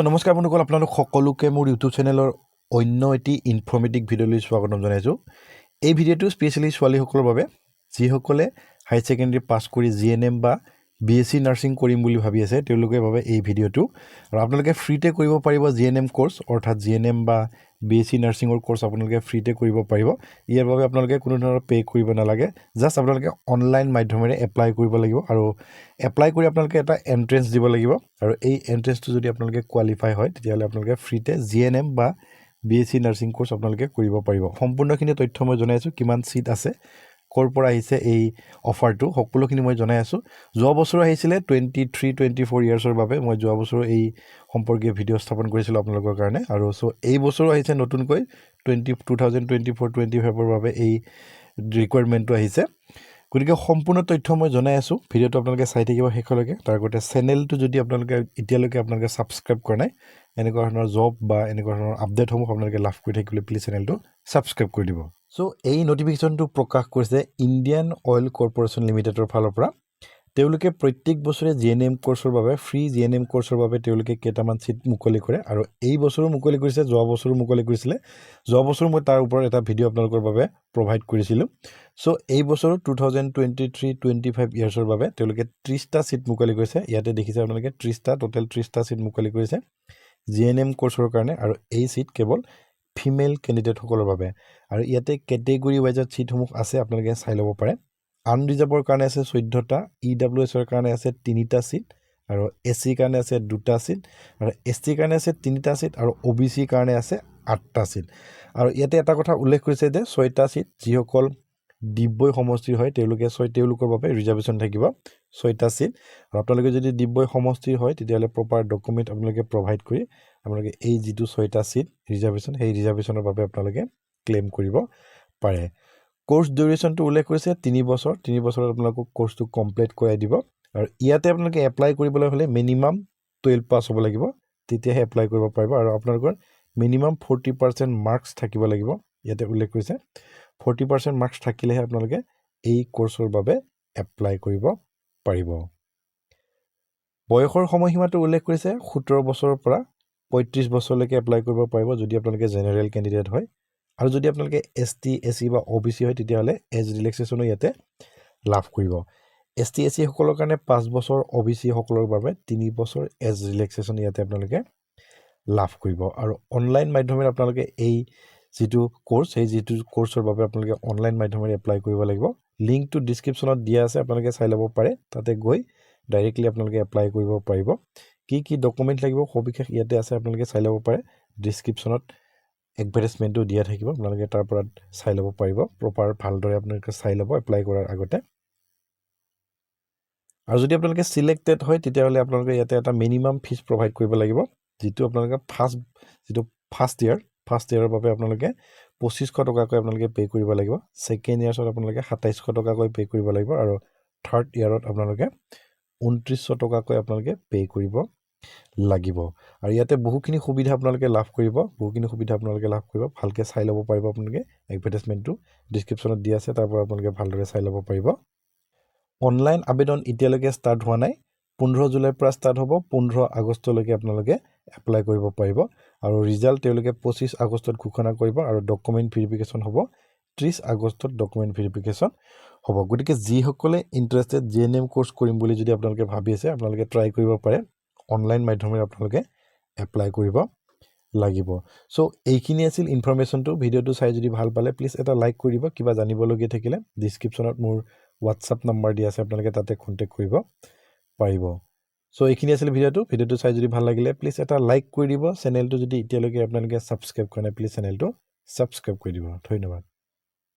নমস্কাৰ বন্ধুসকল, আপোনালোক সকলোকে মোৰ ইউটিউব চেনেলৰ অন্য এটি ইনফৰ্মেটিভ ভিডিঅ'লৈ স্বাগতম জনাইছোঁ। এই ভিডিঅ'টো স্পেচিয়েলি ছোৱালীসকলৰ বাবে যিসকলে হাই ছেকেণ্ডেৰী পাছ কৰি GNM বা BSc নাৰ্ছিং কৰিম বুলি ভাবি আছে তেওঁলোকৰ বাবে এই ভিডিঅ'টো। আৰু আপোনালোকে ফ্ৰীতে কৰিব পাৰিব GNM কোৰ্চ, অৰ্থাৎ GNM বা BSc নাৰ্ছিঙৰ কোৰ্চ আপোনালোকে ফ্ৰীতে কৰিব পাৰিব। ইয়াৰ বাবে আপোনালোকে কোনো ধৰণৰ পে' কৰিব নালাগে, জাষ্ট আপোনালোকে অনলাইন মাধ্যমেৰে এপ্লাই কৰিব লাগিব। আৰু এপ্লাই কৰি আপোনালোকে এটা এণ্ট্ৰেঞ্চ দিব লাগিব। আৰু এই এণ্ট্ৰেঞ্চটো যদি আপোনালোকে কোৱালিফাই হয় তেতিয়াহ'লে আপোনালোকে ফ্ৰীতে GNM বা BSc নাৰ্ছিং কোৰ্চ আপোনালোকে কৰিব পাৰিব। সম্পূৰ্ণখিনি তথ্য মই জনাই আছোঁ, কিমান চিট আছে, ক'ৰ পৰা আহিছে এই অফাৰটো, সকলোখিনি মই জনাই আছোঁ। যোৱা বছৰ আহিছিলে 23-24 ইয়াৰ্ছৰ বাবে, মই যোৱা বছৰ এই সম্পৰ্কীয় ভিডিঅ' স্থাপন কৰিছিলোঁ আপোনালোকৰ কাৰণে। আৰু এই বছৰো আহিছে নতুনকৈ 2024-25 বাবে এই ৰিকুৱাৰমেণ্টটো আহিছে। গতিকে সম্পূৰ্ণ তথ্য মই জনাই আছোঁ, ভিডিঅ'টো আপোনালোকে চাই থাকিব শেষলৈকে। তাৰ আগতে চেনেলটো যদি এতিয়ালৈকে আপোনালোকে ছাবস্ক্ৰাইব কৰা নাই, এনেকুৱা ধৰণৰ জব বা এনেকুৱা ধৰণৰ আপডেটসমূহ আপোনালোকে লাভ কৰি থাকিবলৈ প্লিজ চেনেলটো ছাবস্ক্ৰাইব কৰি দিব। এই নটিফিকেশ্যনটো প্ৰকাশ কৰিছে ইণ্ডিয়ান অইল কৰ্পৰেশ্যন লিমিটেডৰ ফালৰ পৰা। তেওঁলোকে প্ৰত্যেক বছৰে GNM কোৰ্চৰ বাবে ফ্ৰী GNM কোৰ্চৰ বাবে তেওঁলোকে কেইটামান চিট মুকলি কৰে। আৰু এই বছৰো মুকলি কৰিছে, যোৱা বছৰো মুকলি কৰিছিলে। যোৱা বছৰো মই তাৰ ওপৰত এটা ভিডিঅ' আপোনালোকৰ বাবে প্ৰভাইড কৰিছিলোঁ। এই বছৰো 2023-25 ইয়াৰ্ছৰ বাবে তেওঁলোকে 30টা চিট মুকলি কৰিছে। ইয়াতে দেখিছে আপোনালোকে 30টা, টোটেল 30টা চিট মুকলি কৰিছে GNM কোৰ্চৰ কাৰণে। আৰু এই চিট কেৱল ফিমেল কেণ্ডিডেটসকলৰ বাবে। আৰু ইয়াতে কেটেগৰী ৱাইজত চিটসমূহ আছে, আপোনালোকে চাই ল'ব পাৰে। আনৰিজাৰ্ভৰ কাৰণে আছে 14টা, EWSৰ কাৰণে আছে 3টা চিট, আৰু SC কাৰণে আছে 2টা চিট, আৰু ST কাৰণে আছে 3টা চিট, আৰু OBC কাৰণে আছে 8টা চিট। আৰু ইয়াতে এটা কথা উল্লেখ কৰিছে যে 6টা চিট যিসকল ডিগবৈ সমষ্টিৰ হয় তেওঁলোকৰ বাবে ৰিজাৰ্ভেশ্যন থাকিব 6টা চিট। আৰু আপোনালোকে যদি ডিগবৈ সমষ্টিৰ হয় তেতিয়াহ'লে প্ৰপাৰ ডকুমেণ্ট আপোনালোকে প্ৰভাইড কৰি আপোনালোকে এই যিটো 6টা চিট ৰিজাৰ্ভেশ্যন, সেই ৰিজাৰ্ভেশ্যনৰ বাবে আপোনালোকে ক্লেইম কৰিব পাৰে। কোৰ্চ ডিউৰেশ্যনটো উল্লেখ কৰিছে 3 বছৰ। 3 বছৰত আপোনালোকক কোৰ্চটো কমপ্লিট কৰাই দিব। আৰু ইয়াতে আপোনালোকে এপ্লাই কৰিবলৈ হ'লে মিনিমাম 12 পাছ হ'ব লাগিব, তেতিয়াহে এপ্লাই কৰিব পাৰিব। আৰু আপোনালোকৰ মিনিমাম 40% মাৰ্কছ থাকিব লাগিব, ইয়াতে উল্লেখ কৰিছে 40% মাৰ্কছ থাকিলেহে আপোনালোকে এই কোৰ্চৰ বাবে এপ্লাই কৰিব পাৰিব। বয়সৰ সময়সীমাটো উল্লেখ কৰিছে 17 বছৰৰ পৰা 35 বছৰলৈকে এপ্লাই কৰিব পাৰিব যদি আপোনালোকে জেনেৰেল কেণ্ডিডেট হয়। আৰু যদি আপোনালোকে ST, SC বা OBC হয় তেতিয়াহ'লে এজ ৰিলেক্সেশ্যনো ইয়াতে লাভ কৰিব। ST, SC সকলৰ কাৰণে 5 বছৰ, OBC সকলৰ বাবে 3 বছৰ এজ ৰিলেক্সেশ্যন ইয়াতে আপোনালোকে লাভ কৰিব। আৰু অনলাইন মাধ্যমেৰে আপোনালোকে এই যিটো কোৰ্চ, সেই যিটো কোৰ্চৰ বাবে আপোনালোকে অনলাইন মাধ্যমেৰে এপ্লাই কৰিব লাগিব। লিংকটো ডিছক্ৰিপশ্যনত দিয়া আছে, আপোনালোকে চাই ল'ব পাৰে। তাতে গৈ ডাইৰেক্টলি আপোনালোকে এপ্লাই কৰিব পাৰিব। কি ডকুমেণ্ট লাগিব সবিশেষ ইয়াতে আছে, আপোনালোকে চাই ল'ব পাৰে। ডিছক্ৰিপশ্যনত এডভাৰটাইজমেণ্টটো দিয়া থাকিব, আপোনালোকে তাৰ পৰা চাই ল'ব পাৰিব। প্ৰপাৰ ভালদৰে আপোনালোকে চাই ল'ব এপ্লাই কৰাৰ আগতে। আৰু যদি আপোনালোকে ছিলেক্টেড হয় তেতিয়াহ'লে আপোনালোকে ইয়াতে এটা মিনিমাম ফিজ প্ৰভাইড কৰিব লাগিব, যিটো আপোনালোকে ফাৰ্ষ্ট ইয়াৰৰ বাবে আপোনালোকে 2500 টকাকৈ আপোনালোকে পে' কৰিব লাগিব। ছেকেণ্ড ইয়াৰ্ছত আপোনালোকে 2700 টকাকৈ পে' কৰিব লাগিব। আৰু থাৰ্ড ইয়াৰত আপোনালোকে 2900 টকাকৈ আপোনালোকে পে' কৰিব লাগিব। আৰু ইয়াতে বহুখিনি সুবিধা আপোনালোকে লাভ কৰিব, ভালকৈ চাই ল'ব পাৰিব। আপোনালোকে এডভাৰটাইজমেণ্টটো ডিছক্ৰিপশ্যনত দিয়া আছে, তাৰ পৰা আপোনালোকে ভালদৰে চাই ল'ব পাৰিব। অনলাইন আবেদন এতিয়ালৈকে ষ্টাৰ্ট হোৱা নাই, 15 জুলাইৰ পৰা ষ্টাৰ্ট হ'ব। 15 আগষ্টলৈকে আপোনালোকে এপ্লাই কৰিব পাৰিব। আৰু ৰিজাল্ট তেওঁলোকে 25 আগষ্টত ঘোষণা কৰিব। আৰু ডকুমেণ্ট ভেৰিফিকেশ্যন হ'ব 30 আগষ্টত ডকুমেণ্ট ভেৰিফিকেশ্যন হ'ব। গতিকে যিসকলে ইণ্টাৰেষ্টেড GNM কোৰ্চ কৰিম বুলি যদি আপোনালোকে ভাবি আছে, আপোনালোকে ট্ৰাই কৰিব পাৰে। অনলাইন মাধ্যমেৰে আপোনালোকে এপ্লাই কৰিব লাগিব। এইখিনি আছিল ইনফৰমেশ্যনটো। ভিডিঅ'টো চাই যদি ভাল পালে প্লিজ এটা লাইক কৰি দিব। কিবা জানিবলগীয়া থাকিলে ডিছক্ৰিপশ্যনত মোৰ হোৱাটছআপ নাম্বাৰ দিয়া আছে, আপোনালোকে তাতে কণ্টেক্ট কৰিব পাৰিব। এইখিনি আছিল ভিডিঅ'টো চাই যদি ভাল লাগিলে প্লিজ এটা লাইক কৰি দিব। চেনেলটো যদি এতিয়ালৈকে আপোনালোকে ছাবস্ক্ৰাইব কৰা নাই প্লিজ চেনেলটো ছাবস্ক্ৰাইব কৰি দিব। ধন্যবাদ।